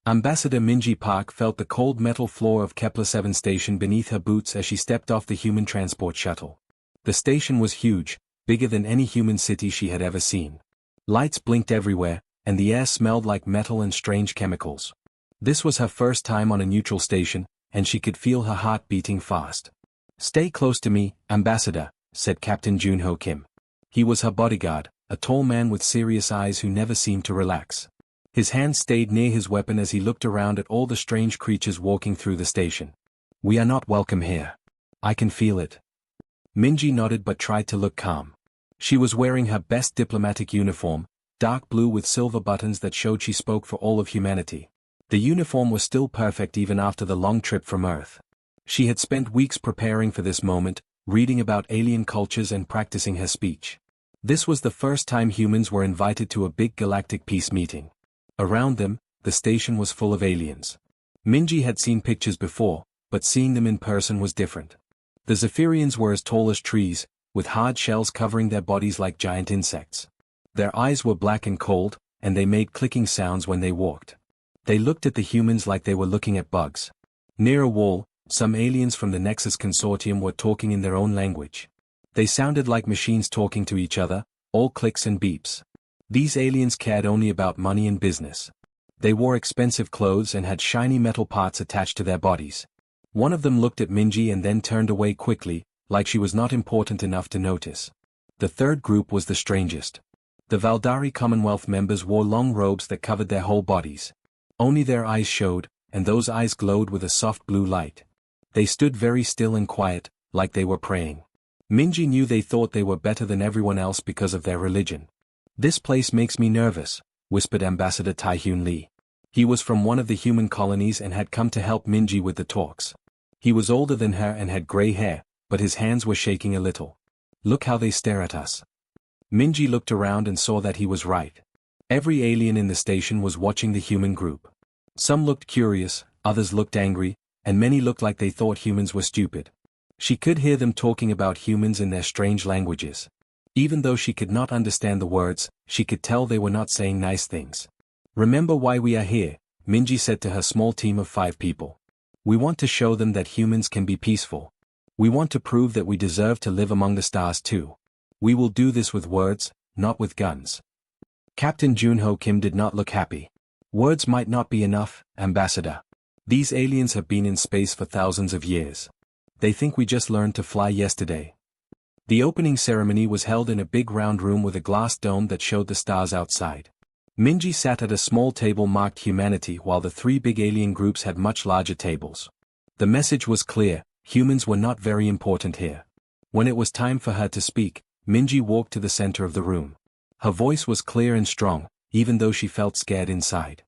Ambassador Minji Park felt the cold metal floor of Kepler 7 station beneath her boots as she stepped off the human transport shuttle. The station was huge, bigger than any human city she had ever seen. Lights blinked everywhere, and the air smelled like metal and strange chemicals. This was her first time on a neutral station, and she could feel her heart beating fast. "Stay close to me, Ambassador," said Captain Junho Kim. He was her bodyguard, a tall man with serious eyes who never seemed to relax. His hand stayed near his weapon as he looked around at all the strange creatures walking through the station. "We are not welcome here. I can feel it." Minji nodded but tried to look calm. She was wearing her best diplomatic uniform, dark blue with silver buttons that showed she spoke for all of humanity. The uniform was still perfect even after the long trip from Earth. She had spent weeks preparing for this moment, reading about alien cultures and practicing her speech. This was the first time humans were invited to a big galactic peace meeting. Around them, the station was full of aliens. Minji had seen pictures before, but seeing them in person was different. The Zephyrians were as tall as trees, with hard shells covering their bodies like giant insects. Their eyes were black and cold, and they made clicking sounds when they walked. They looked at the humans like they were looking at bugs. Near a wall, some aliens from the Nexus Consortium were talking in their own language. They sounded like machines talking to each other, all clicks and beeps. These aliens cared only about money and business. They wore expensive clothes and had shiny metal parts attached to their bodies. One of them looked at Minji and then turned away quickly, like she was not important enough to notice. The third group was the strangest. The Valdari Commonwealth members wore long robes that covered their whole bodies. Only their eyes showed, and those eyes glowed with a soft blue light. They stood very still and quiet, like they were praying. Minji knew they thought they were better than everyone else because of their religion. "This place makes me nervous," whispered Ambassador Tai-Hyun Lee. He was from one of the human colonies and had come to help Minji with the talks. He was older than her and had gray hair, but his hands were shaking a little. "Look how they stare at us." Minji looked around and saw that he was right. Every alien in the station was watching the human group. Some looked curious, others looked angry, and many looked like they thought humans were stupid. She could hear them talking about humans in their strange languages. Even though she could not understand the words, she could tell they were not saying nice things. "Remember why we are here," Minji said to her small team of 5 people. "We want to show them that humans can be peaceful. We want to prove that we deserve to live among the stars too. We will do this with words, not with guns." Captain Junho Kim did not look happy. "Words might not be enough, Ambassador. These aliens have been in space for thousands of years. They think we just learned to fly yesterday." The opening ceremony was held in a big round room with a glass dome that showed the stars outside. Minji sat at a small table marked Humanity while the 3 big alien groups had much larger tables. The message was clear: humans were not very important here. When it was time for her to speak, Minji walked to the center of the room. Her voice was clear and strong, even though she felt scared inside.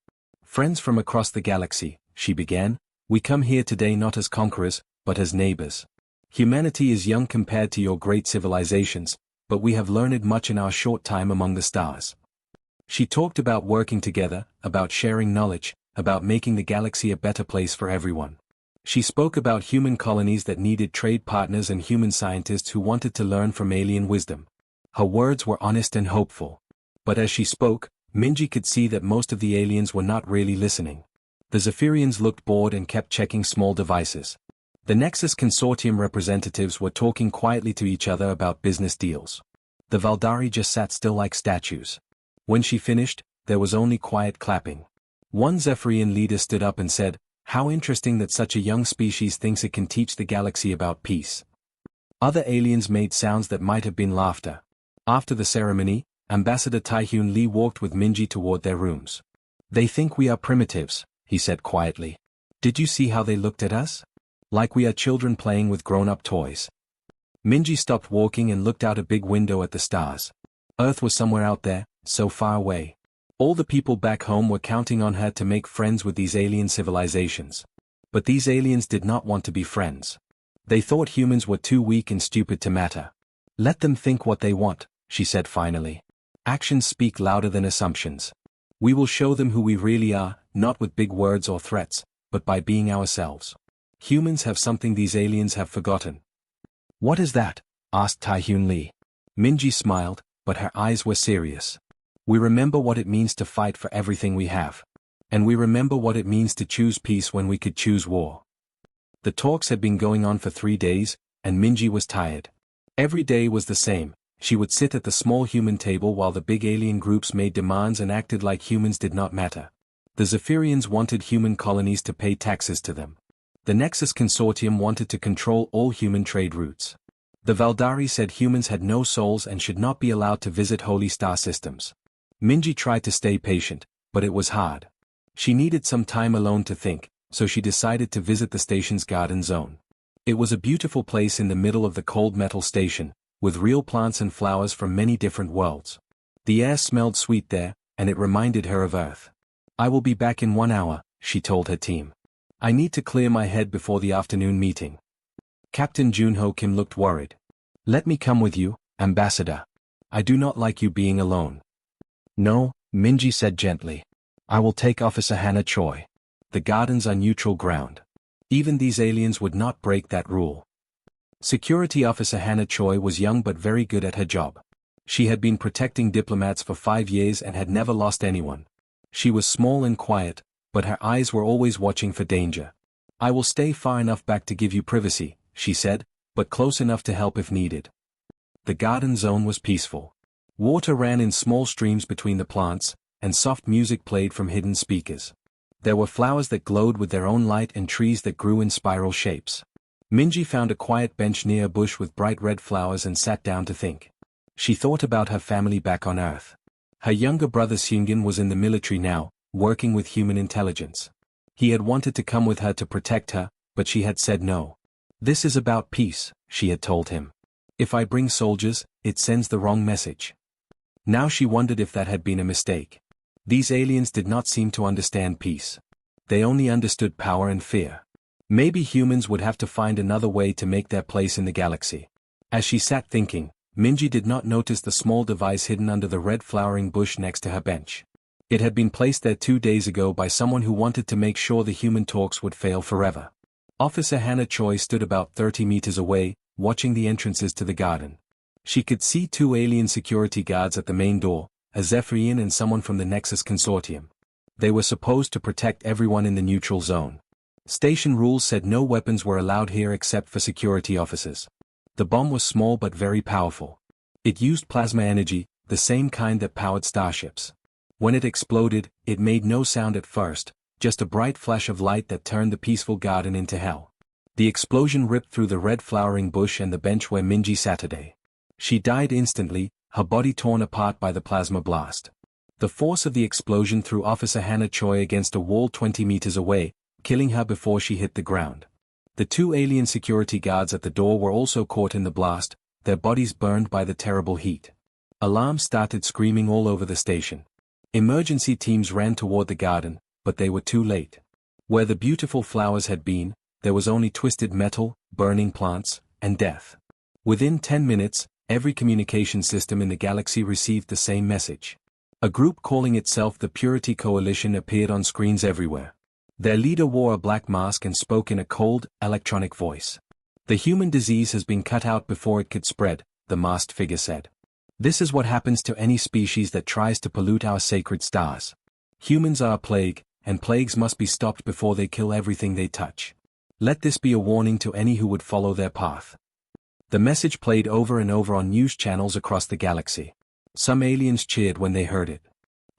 "Friends from across the galaxy," she began, "we come here today not as conquerors, but as neighbors. Humanity is young compared to your great civilizations, but we have learned much in our short time among the stars." She talked about working together, about sharing knowledge, about making the galaxy a better place for everyone. She spoke about human colonies that needed trade partners and human scientists who wanted to learn from alien wisdom. Her words were honest and hopeful. But as she spoke, Minji could see that most of the aliens were not really listening. The Zephyrians looked bored and kept checking small devices. The Nexus Consortium representatives were talking quietly to each other about business deals. The Valdari just sat still like statues. When she finished, there was only quiet clapping. One Zephyrian leader stood up and said, "How interesting that such a young species thinks it can teach the galaxy about peace." Other aliens made sounds that might have been laughter. After the ceremony, Ambassador Tai-Hyun Lee walked with Minji toward their rooms. "They think we are primitives," he said quietly. "Did you see how they looked at us? Like we are children playing with grown-up toys." Minji stopped walking and looked out a big window at the stars. Earth was somewhere out there, so far away. All the people back home were counting on her to make friends with these alien civilizations. But these aliens did not want to be friends. They thought humans were too weak and stupid to matter. "Let them think what they want," she said finally. "Actions speak louder than assumptions. We will show them who we really are, not with big words or threats, but by being ourselves. Humans have something these aliens have forgotten." "What is that?" asked Tai-Hyun Lee. Minji smiled, but her eyes were serious. "We remember what it means to fight for everything we have. And we remember what it means to choose peace when we could choose war. The talks had been going on for 3 days, and Minji was tired. Every day was the same. She would sit at the small human table while the big alien groups made demands and acted like humans did not matter. The Zephyrians wanted human colonies to pay taxes to them. The Nexus Consortium wanted to control all human trade routes. The Valdari said humans had no souls and should not be allowed to visit holy star systems. Minji tried to stay patient, but it was hard. She needed some time alone to think, so she decided to visit the station's garden zone. It was a beautiful place in the middle of the cold metal station, with real plants and flowers from many different worlds. The air smelled sweet there, and it reminded her of Earth. "I will be back in 1 hour," she told her team. "I need to clear my head before the afternoon meeting." Captain Junho Kim looked worried. "Let me come with you, Ambassador. I do not like you being alone." "No," Minji said gently. "I will take Officer Hannah Choi. The gardens are neutral ground. Even these aliens would not break that rule." Security Officer Hannah Choi was young but very good at her job. She had been protecting diplomats for 5 years and had never lost anyone. She was small and quiet, but her eyes were always watching for danger. "I will stay far enough back to give you privacy," she said, "but close enough to help if needed." The garden zone was peaceful. Water ran in small streams between the plants, and soft music played from hidden speakers. There were flowers that glowed with their own light and trees that grew in spiral shapes. Minji found a quiet bench near a bush with bright red flowers and sat down to think. She thought about her family back on Earth. Her younger brother Seungin was in the military now, working with human intelligence. He had wanted to come with her to protect her, but she had said no. "This is about peace," she had told him. "If I bring soldiers, it sends the wrong message." Now she wondered if that had been a mistake. These aliens did not seem to understand peace. They only understood power and fear. Maybe humans would have to find another way to make their place in the galaxy. As she sat thinking, Minji did not notice the small device hidden under the red flowering bush next to her bench. It had been placed there 2 days ago by someone who wanted to make sure the human talks would fail forever. Officer Hannah Choi stood about 30 meters away, watching the entrances to the garden. She could see 2 alien security guards at the main door, a Zephyrian and someone from the Nexus Consortium. They were supposed to protect everyone in the neutral zone. Station rules said no weapons were allowed here except for security officers. The bomb was small but very powerful. It used plasma energy, the same kind that powered starships. When it exploded, it made no sound at first, just a bright flash of light that turned the peaceful garden into hell. The explosion ripped through the red flowering bush and the bench where Minji sat today. She died instantly, her body torn apart by the plasma blast. The force of the explosion threw Officer Hannah Choi against a wall 20 meters away, killing her before she hit the ground. The 2 alien security guards at the door were also caught in the blast, their bodies burned by the terrible heat. Alarms started screaming all over the station. Emergency teams ran toward the garden, but they were too late. Where the beautiful flowers had been, there was only twisted metal, burning plants, and death. Within 10 minutes, every communication system in the galaxy received the same message. A group calling itself the Purity Coalition appeared on screens everywhere. Their leader wore a black mask and spoke in a cold, electronic voice. "The human disease has been cut out before it could spread," the masked figure said. "This is what happens to any species that tries to pollute our sacred stars. Humans are a plague, and plagues must be stopped before they kill everything they touch. Let this be a warning to any who would follow their path." The message played over and over on news channels across the galaxy. Some aliens cheered when they heard it.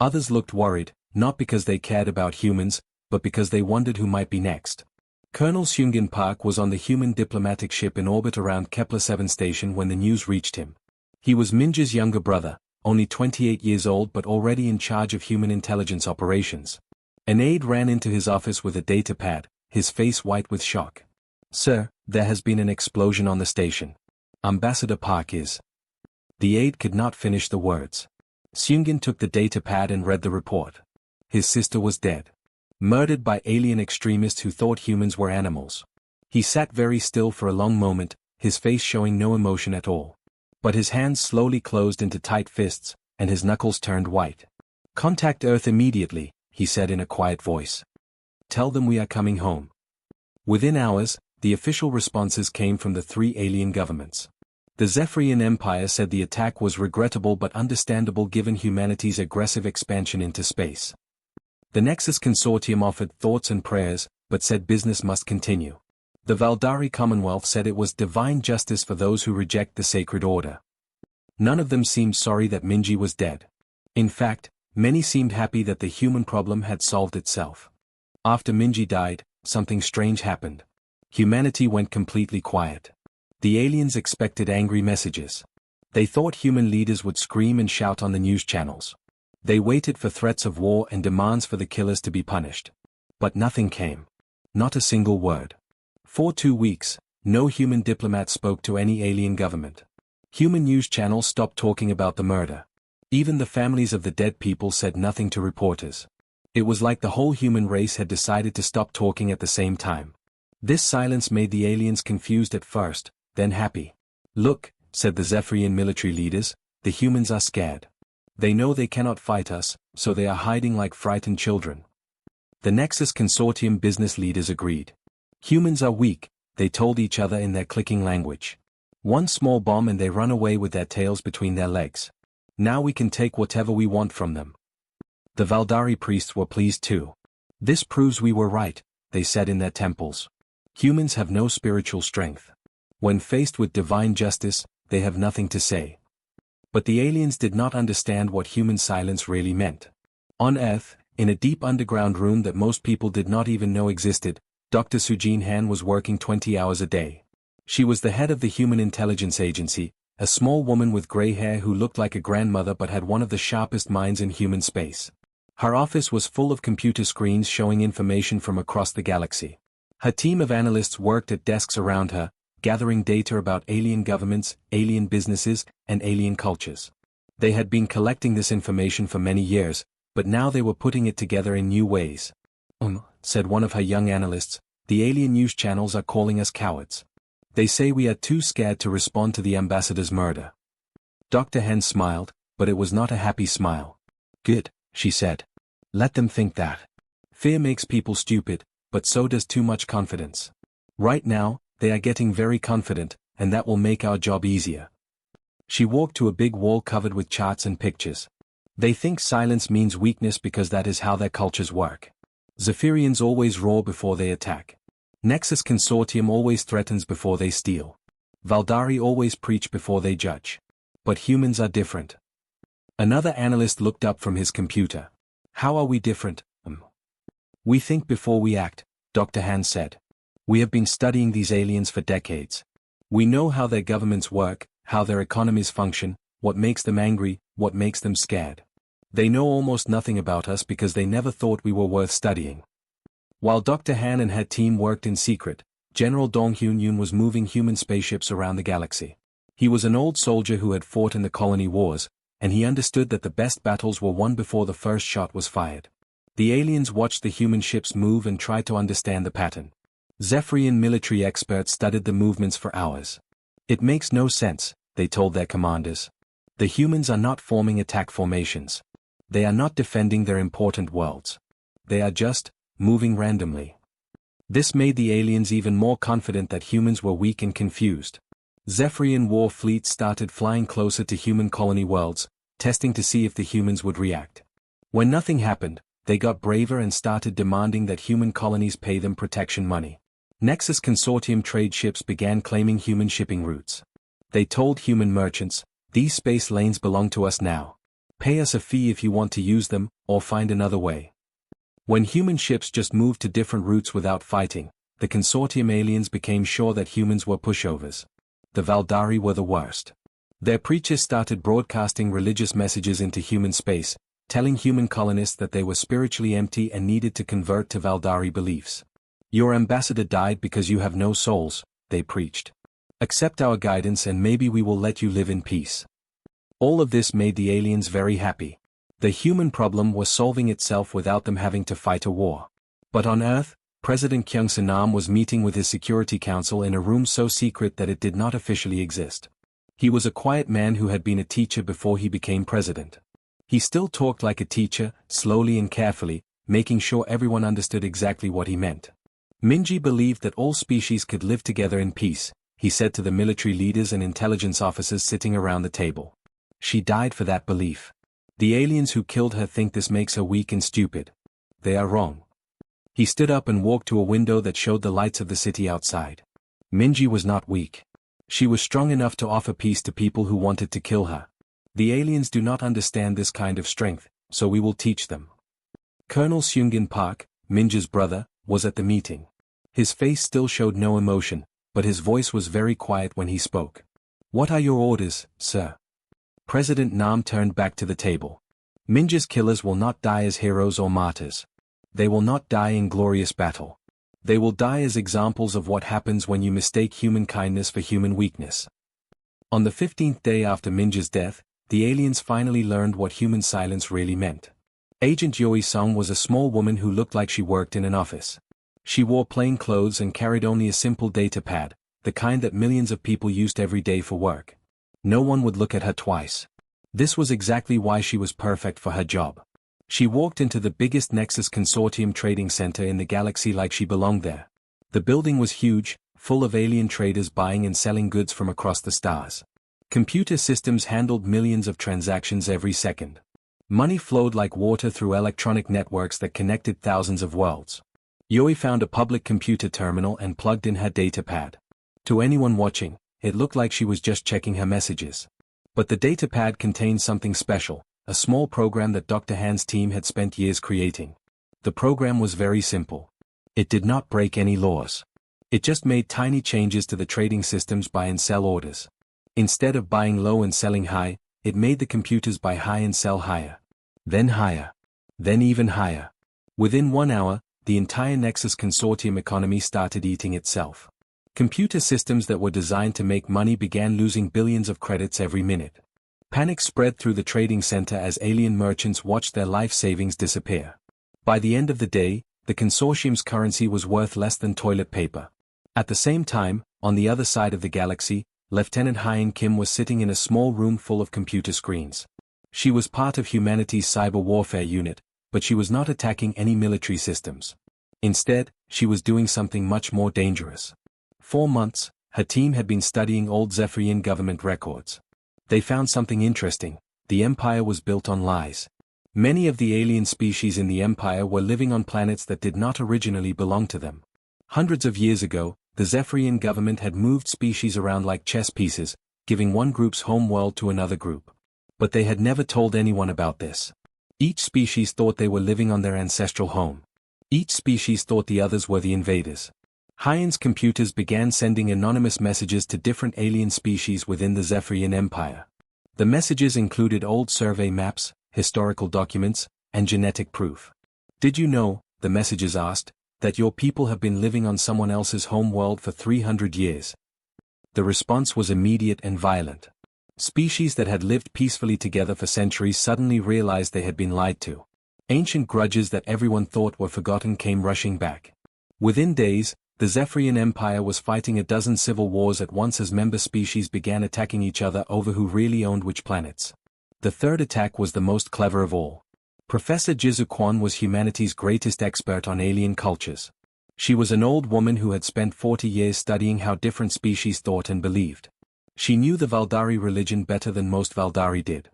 Others looked worried, not because they cared about humans, but because they wondered who might be next. Colonel Seungin Park was on the human diplomatic ship in orbit around Kepler 7 station when the news reached him. He was Minja's younger brother, only 28 years old but already in charge of human intelligence operations. An aide ran into his office with a data pad, his face white with shock. "Sir, there has been an explosion on the station. Ambassador Park is..." The aide could not finish the words. Seungin took the data pad and read the report. His sister was dead. Murdered by alien extremists who thought humans were animals. He sat very still for a long moment, his face showing no emotion at all. But his hands slowly closed into tight fists, and his knuckles turned white. "Contact Earth immediately," he said in a quiet voice. "Tell them we are coming home." Within hours, the official responses came from the 3 alien governments. The Zephyrian Empire said the attack was regrettable but understandable given humanity's aggressive expansion into space. The Nexus Consortium offered thoughts and prayers, but said business must continue. The Valdari Commonwealth said it was divine justice for those who reject the sacred order. None of them seemed sorry that Minji was dead. In fact, many seemed happy that the human problem had solved itself. After Minji died, something strange happened. Humanity went completely quiet. The aliens expected angry messages. They thought human leaders would scream and shout on the news channels. They waited for threats of war and demands for the killers to be punished. But nothing came. Not a single word. For 2 weeks, no human diplomat spoke to any alien government. Human news channels stopped talking about the murder. Even the families of the dead people said nothing to reporters. It was like the whole human race had decided to stop talking at the same time. This silence made the aliens confused at first, then happy. "Look," said the Zephyrian military leaders, "the humans are scared. They know they cannot fight us, so they are hiding like frightened children." The Nexus Consortium business leaders agreed. "Humans are weak," they told each other in their clicking language. "One small bomb and they run away with their tails between their legs. Now we can take whatever we want from them." The Valdari priests were pleased too. "This proves we were right," they said in their temples. "Humans have no spiritual strength. When faced with divine justice, they have nothing to say." But the aliens did not understand what human silence really meant. On Earth, in a deep underground room that most people did not even know existed, Dr. Sujin Han was working 20 hours a day. She was the head of the Human Intelligence Agency, a small woman with gray hair who looked like a grandmother but had one of the sharpest minds in human space. Her office was full of computer screens showing information from across the galaxy. Her team of analysts worked at desks around her, gathering data about alien governments, alien businesses, and alien cultures. They had been collecting this information for many years, but now they were putting it together in new ways. Said one of her young analysts, "The alien news channels are calling us cowards. They say we are too scared to respond to the ambassador's murder." Dr. Hen smiled, but it was not a happy smile. "Good," she said. "Let them think that. Fear makes people stupid, but so does too much confidence. Right now, they are getting very confident, and that will make our job easier." She walked to a big wall covered with charts and pictures. "They think silence means weakness because that is how their cultures work. Zephyrians always roar before they attack. Nexus Consortium always threatens before they steal. Valdari always preach before they judge. But humans are different." Another analyst looked up from his computer. "How are we different?" "We think before we act," Dr. Han said. "We have been studying these aliens for decades. We know how their governments work, how their economies function, what makes them angry, what makes them scared. They know almost nothing about us because they never thought we were worth studying." While Dr. Han and her team worked in secret, General Dong Hyun-yoon was moving human spaceships around the galaxy. He was an old soldier who had fought in the colony wars, and he understood that the best battles were won before the first shot was fired. The aliens watched the human ships move and tried to understand the pattern. Zephyrian military experts studied the movements for hours. "It makes no sense," they told their commanders. "The humans are not forming attack formations. They are not defending their important worlds. They are just moving randomly." This made the aliens even more confident that humans were weak and confused. Zephyrian war fleets started flying closer to human colony worlds, testing to see if the humans would react. When nothing happened, they got braver and started demanding that human colonies pay them protection money. Nexus Consortium trade ships began claiming human shipping routes. They told human merchants, "These space lanes belong to us now. Pay us a fee if you want to use them, or find another way." When human ships just moved to different routes without fighting, the consortium aliens became sure that humans were pushovers. The Valdari were the worst. Their preachers started broadcasting religious messages into human space, telling human colonists that they were spiritually empty and needed to convert to Valdari beliefs. "Your ambassador died because you have no souls," they preached. "Accept our guidance and maybe we will let you live in peace." All of this made the aliens very happy. The human problem was solving itself without them having to fight a war. But on Earth, President Kyung Se-nam was meeting with his Security Council in a room so secret that it did not officially exist. He was a quiet man who had been a teacher before he became president. He still talked like a teacher, slowly and carefully, making sure everyone understood exactly what he meant. Minji believed that all species could live together in peace, he said to the military leaders and intelligence officers sitting around the table. She died for that belief. The aliens who killed her think this makes her weak and stupid. they are wrong. He stood up and walked to a window that showed the lights of the city outside. Minji was not weak. She was strong enough to offer peace to people who wanted to kill her. The aliens do not understand this kind of strength, so we will teach them. Colonel Seungin Park, Minja's brother, was at the meeting. His face still showed no emotion, but his voice was very quiet when he spoke. What are your orders, sir? President Nam turned back to the table. Minja's killers will not die as heroes or martyrs. They will not die in glorious battle. They will die as examples of what happens when you mistake human kindness for human weakness. On the 15th day after Minja's death, the aliens finally learned what human silence really meant. Agent Yoi Sung was a small woman who looked like she worked in an office. She wore plain clothes and carried only a simple data pad, the kind that millions of people used every day for work. No one would look at her twice. This was exactly why she was perfect for her job. She walked into the biggest Nexus Consortium trading center in the galaxy like she belonged there. The building was huge, full of alien traders buying and selling goods from across the stars. Computer systems handled millions of transactions every second. Money flowed like water through electronic networks that connected thousands of worlds. Yoi found a public computer terminal and plugged in her datapad. To anyone watching, it looked like she was just checking her messages. But the datapad contained something special, a small program that Dr. Han's team had spent years creating. The program was very simple. It did not break any laws. It just made tiny changes to the trading system's buy and sell orders. Instead of buying low and selling high, it made the computers buy high and sell higher. Then higher. Then even higher. Within 1 hour, the entire Nexus Consortium economy started eating itself. Computer systems that were designed to make money began losing billions of credits every minute. Panic spread through the trading center as alien merchants watched their life savings disappear. By the end of the day, the consortium's currency was worth less than toilet paper. At the same time, on the other side of the galaxy, Lieutenant Hyen Kim was sitting in a small room full of computer screens. She was part of humanity's cyber warfare unit, but she was not attacking any military systems. Instead, she was doing something much more dangerous. 4 months, her team had been studying old Zephyrian government records. They found something interesting. The Empire was built on lies. Many of the alien species in the Empire were living on planets that did not originally belong to them. Hundreds of years ago, the Zephyrian government had moved species around like chess pieces, giving one group's home world to another group. But they had never told anyone about this. Each species thought they were living on their ancestral home. Each species thought the others were the invaders. Hyen's computers began sending anonymous messages to different alien species within the Zephyrian Empire. The messages included old survey maps, historical documents, and genetic proof. Did you know, the messages asked, that your people have been living on someone else's home world for 300 years? The response was immediate and violent. Species that had lived peacefully together for centuries suddenly realized they had been lied to. Ancient grudges that everyone thought were forgotten came rushing back. Within days, the Zephyrian Empire was fighting a dozen civil wars at once as member species began attacking each other over who really owned which planets. The third attack was the most clever of all. Professor Jizu Kwon was humanity's greatest expert on alien cultures. She was an old woman who had spent 40 years studying how different species thought and believed. She knew the Valdari religion better than most Valdari did.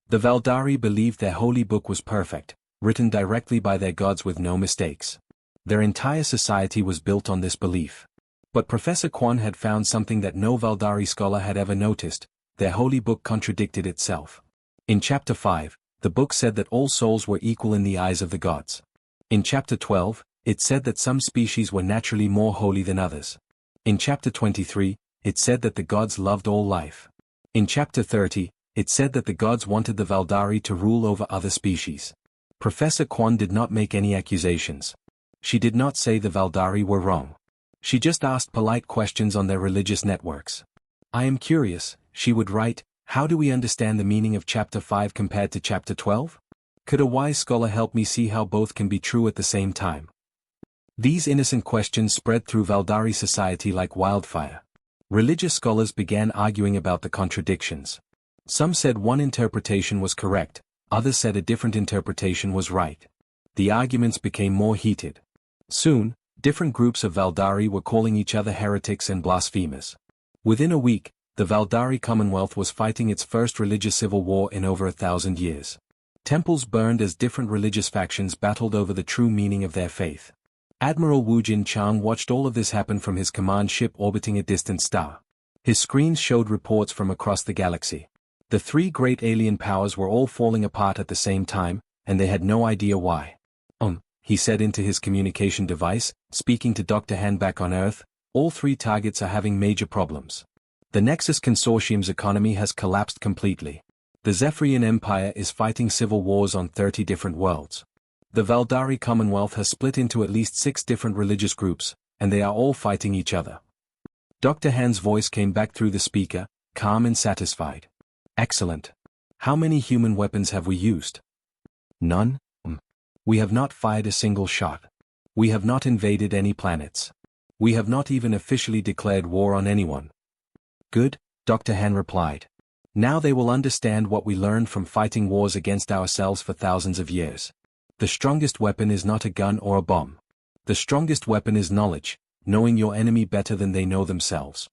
The Valdari believed their holy book was perfect, written directly by their gods with no mistakes. Their entire society was built on this belief. But Professor Kwon had found something that no Valdari scholar had ever noticed: their holy book contradicted itself. In Chapter 5, the book said that all souls were equal in the eyes of the gods. In Chapter 12, it said that some species were naturally more holy than others. In Chapter 23, it said that the gods loved all life. In Chapter 30, it said that the gods wanted the Valdari to rule over other species. Professor Kwon did not make any accusations. She did not say the Valdari were wrong. She just asked polite questions on their religious networks. I am curious, she would write, how do we understand the meaning of Chapter 5 compared to Chapter 12? Could a wise scholar help me see how both can be true at the same time? These innocent questions spread through Valdari society like wildfire. Religious scholars began arguing about the contradictions. Some said one interpretation was correct, others said a different interpretation was right. The arguments became more heated. Soon, different groups of Valdari were calling each other heretics and blasphemers. Within a week, the Valdari Commonwealth was fighting its first religious civil war in over 1,000 years. Temples burned as different religious factions battled over the true meaning of their faith. Admiral Wu Jin Chang watched all of this happen from his command ship orbiting a distant star. His screens showed reports from across the galaxy. The three great alien powers were all falling apart at the same time, and they had no idea why. He said into his communication device, speaking to Dr. Han back on Earth, all three targets are having major problems. The Nexus Consortium's economy has collapsed completely. The Zephyrian Empire is fighting civil wars on 30 different worlds. The Valdari Commonwealth has split into at least 6 different religious groups, and they are all fighting each other. Dr. Han's voice came back through the speaker, calm and satisfied. Excellent. How many human weapons have we used? None? We have not fired a single shot. We have not invaded any planets. We have not even officially declared war on anyone. Good, Dr. Han replied. Now they will understand what we learned from fighting wars against ourselves for thousands of years. The strongest weapon is not a gun or a bomb. The strongest weapon is knowledge, knowing your enemy better than they know themselves.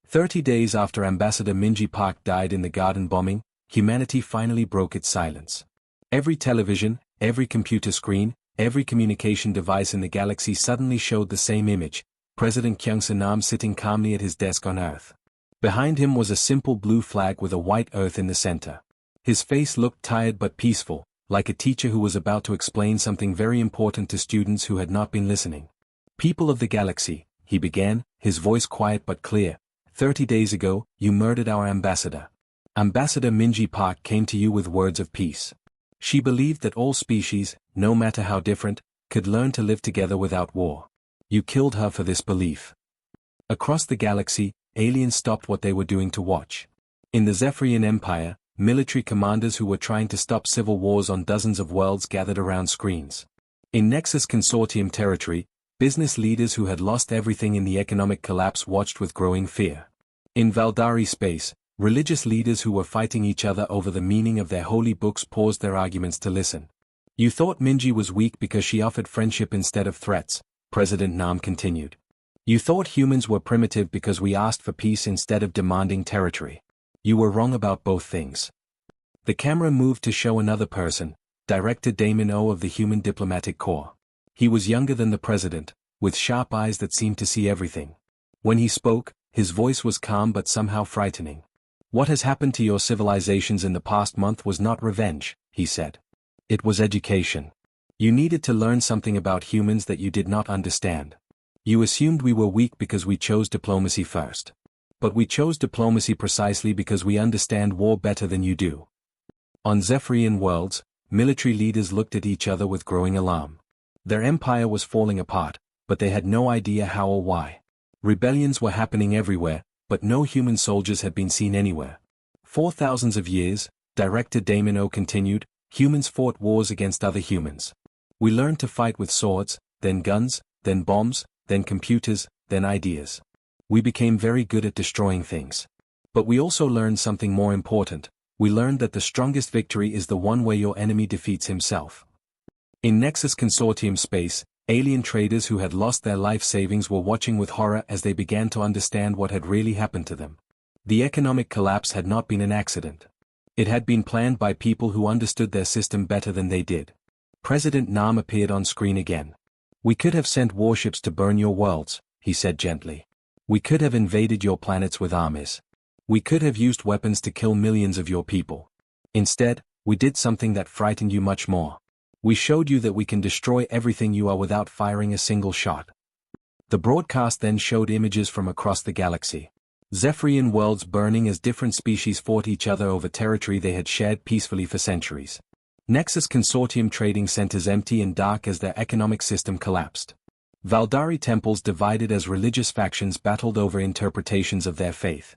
30 days after Ambassador Minji Park died in the garden bombing, humanity finally broke its silence. Every television, every computer screen, every communication device in the galaxy suddenly showed the same image, President Kyung Se-nam sitting calmly at his desk on Earth. Behind him was a simple blue flag with a white earth in the center. His face looked tired but peaceful, like a teacher who was about to explain something very important to students who had not been listening. People of the galaxy, he began, his voice quiet but clear. 30 days ago, you murdered our ambassador. Ambassador Minji Park came to you with words of peace. She believed that all species, no matter how different, could learn to live together without war. You killed her for this belief. Across the galaxy, aliens stopped what they were doing to watch. In the Zephyrian Empire, military commanders who were trying to stop civil wars on dozens of worlds gathered around screens. In Nexus Consortium territory, business leaders who had lost everything in the economic collapse watched with growing fear. In Valdari space, religious leaders who were fighting each other over the meaning of their holy books paused their arguments to listen. You thought Minji was weak because she offered friendship instead of threats, President Nam continued. You thought humans were primitive because we asked for peace instead of demanding territory. You were wrong about both things. The camera moved to show another person, Director Damon O of the Human Diplomatic Corps. He was younger than the president, with sharp eyes that seemed to see everything. When he spoke, his voice was calm but somehow frightening. What has happened to your civilizations in the past month was not revenge, he said. It was education. You needed to learn something about humans that you did not understand. You assumed we were weak because we chose diplomacy first. But we chose diplomacy precisely because we understand war better than you do. On Zephyrian worlds, military leaders looked at each other with growing alarm. Their empire was falling apart, but they had no idea how or why. Rebellions were happening everywhere, but no human soldiers had been seen anywhere. For thousands of years, Director Damon O continued, humans fought wars against other humans. We learned to fight with swords, then guns, then bombs, then computers, then ideas. We became very good at destroying things. But we also learned something more important. We learned that the strongest victory is the one where your enemy defeats himself. In Nexus Consortium space, alien traders who had lost their life savings were watching with horror as they began to understand what had really happened to them. The economic collapse had not been an accident. It had been planned by people who understood their system better than they did. President Nam appeared on screen again. We could have sent warships to burn your worlds, he said gently. We could have invaded your planets with armies. We could have used weapons to kill millions of your people. Instead, we did something that frightened you much more. We showed you that we can destroy everything you are without firing a single shot. The broadcast then showed images from across the galaxy. Zephyrian worlds burning as different species fought each other over territory they had shared peacefully for centuries. Nexus Consortium trading centers empty and dark as their economic system collapsed. Valdari temples divided as religious factions battled over interpretations of their faith.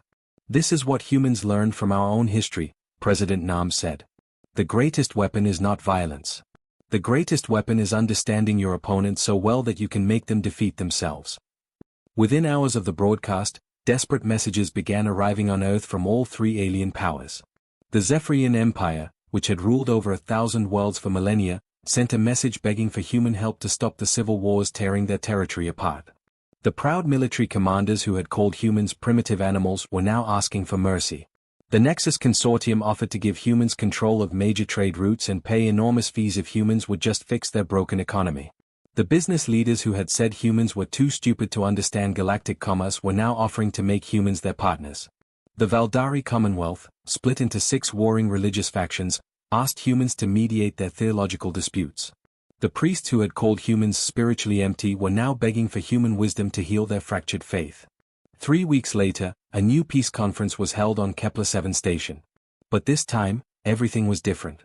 This is what humans learned from our own history, President Nam said. The greatest weapon is not violence. The greatest weapon is understanding your opponent so well that you can make them defeat themselves. Within hours of the broadcast, desperate messages began arriving on Earth from all three alien powers. The Zephyrian Empire, which had ruled over 1,000 worlds for millennia, sent a message begging for human help to stop the civil wars tearing their territory apart. The proud military commanders who had called humans primitive animals were now asking for mercy. The Nexus Consortium offered to give humans control of major trade routes and pay enormous fees if humans would just fix their broken economy. The business leaders who had said humans were too stupid to understand galactic commerce were now offering to make humans their partners. The Valdari Commonwealth, split into 6 warring religious factions, asked humans to mediate their theological disputes. The priests who had called humans spiritually empty were now begging for human wisdom to heal their fractured faith. 3 weeks later, a new peace conference was held on Kepler 7 station. But this time, everything was different.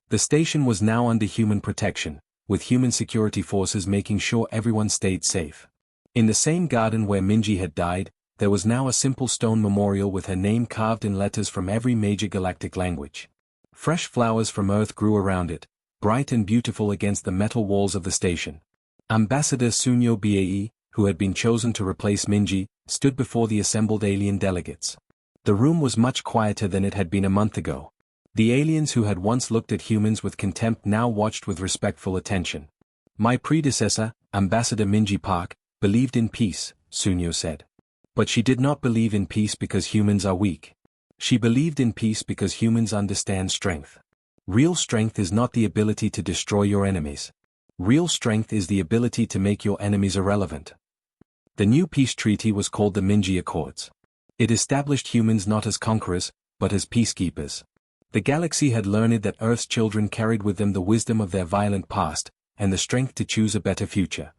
The station was now under human protection, with human security forces making sure everyone stayed safe. In the same garden where Minji had died, there was now a simple stone memorial with her name carved in letters from every major galactic language. Fresh flowers from Earth grew around it, bright and beautiful against the metal walls of the station. Ambassador Sunyo Bae, who had been chosen to replace Minji, stood before the assembled alien delegates. The room was much quieter than it had been a month ago. The aliens who had once looked at humans with contempt now watched with respectful attention. My predecessor, Ambassador Minji Park, believed in peace, Sunyo said. But she did not believe in peace because humans are weak. She believed in peace because humans understand strength. Real strength is not the ability to destroy your enemies. Real strength is the ability to make your enemies irrelevant. The new peace treaty was called the Minji Accords. It established humans not as conquerors, but as peacekeepers. The galaxy had learned that Earth's children carried with them the wisdom of their violent past, and the strength to choose a better future.